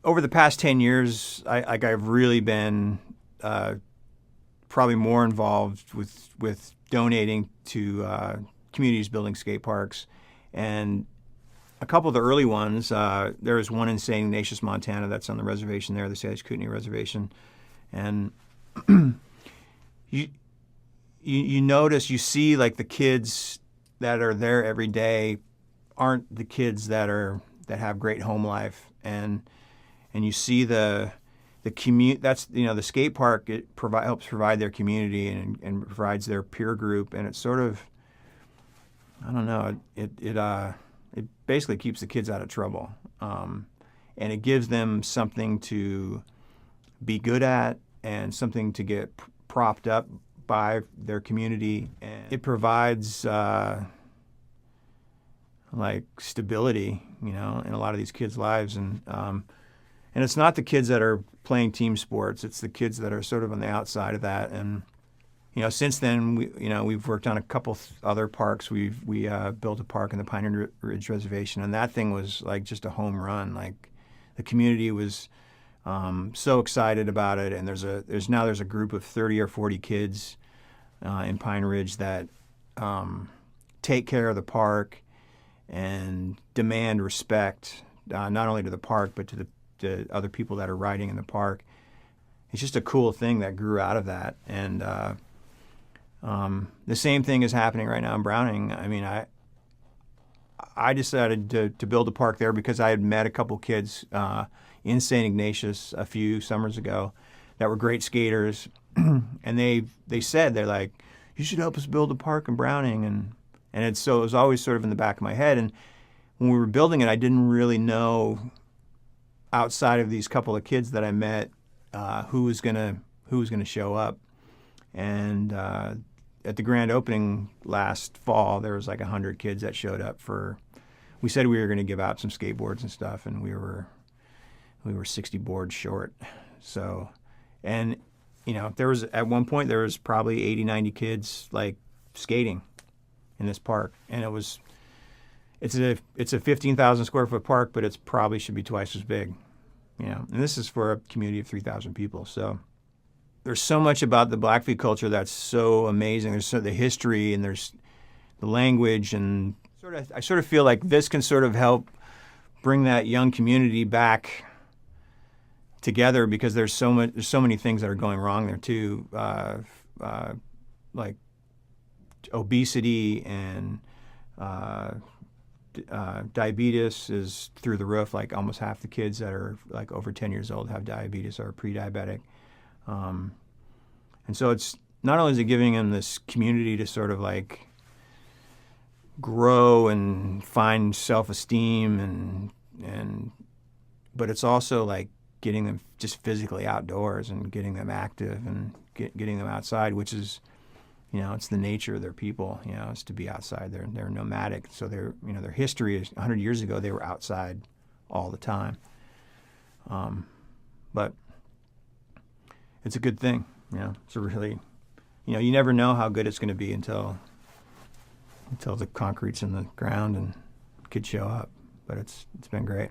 over the past 10 years, I've really been probably more involved with donating to communities building skate parks. And a couple of the early ones, there was one in St. Ignatius, Montana, that's on the reservation there, the Salish Kootenai Reservation. And you notice, you see like the kids that are there every day aren't the kids that have great home life, and you see the commute. That's, you know, the skate park, it helps provide their community and provides their peer group, and it's sort of, I don't know, it basically keeps the kids out of trouble, and it gives them something to be good at and something to get propped up by their community, and it provides like stability, you know, in a lot of these kids' lives, and it's not the kids that are playing team sports; it's the kids that are sort of on the outside of that. And you know, since then, we've worked on a couple other parks. We built a park in the Pine Ridge Reservation, and that thing was like just a home run. Like the community was so excited about it, and there's a group of 30 or 40 kids in Pine Ridge that take care of the park and demand respect, not only to the park but to the other people that are riding in the park. It's just a cool thing that grew out of that, and the same thing is happening right now in Browning. I mean, I decided to build a park there because I had met a couple kids in St. Ignatius a few summers ago that were great skaters, and they said, they're like, you should help us build a park in Browning, and it was always sort of in the back of my head. And when we were building it, I didn't really know, outside of these couple of kids that I met, who was gonna show up. And at the grand opening last fall, there was like 100 kids that showed up for. We said we were going to give out some skateboards and stuff, and we were 60 boards short. So, and you know, at one point there was probably 80, 90 kids like skating in this park, and it's a 15,000 square foot park, but it's probably should be twice as big, you know. And this is for a community of 3,000 people. So there's so much about the Blackfeet culture that's so amazing. There's the history, and there's the language, and I sort of feel like this can sort of help bring that young community back together, because there's so many things that are going wrong there too, like obesity and diabetes is through the roof. Like almost half the kids that are like over 10 years old have diabetes or are pre-diabetic. And so it's not only is it giving them this community to sort of like grow and find self-esteem, but it's also like getting them just physically outdoors and getting them active and getting them outside, which is, you know, it's the nature of their people, you know, is to be outside. They're nomadic. So their history is 100 years ago, they were outside all the time. But it's a good thing, you know. It's a really, you know, you never know how good it's going to be until the concrete's in the ground and kids show up. But it's been great.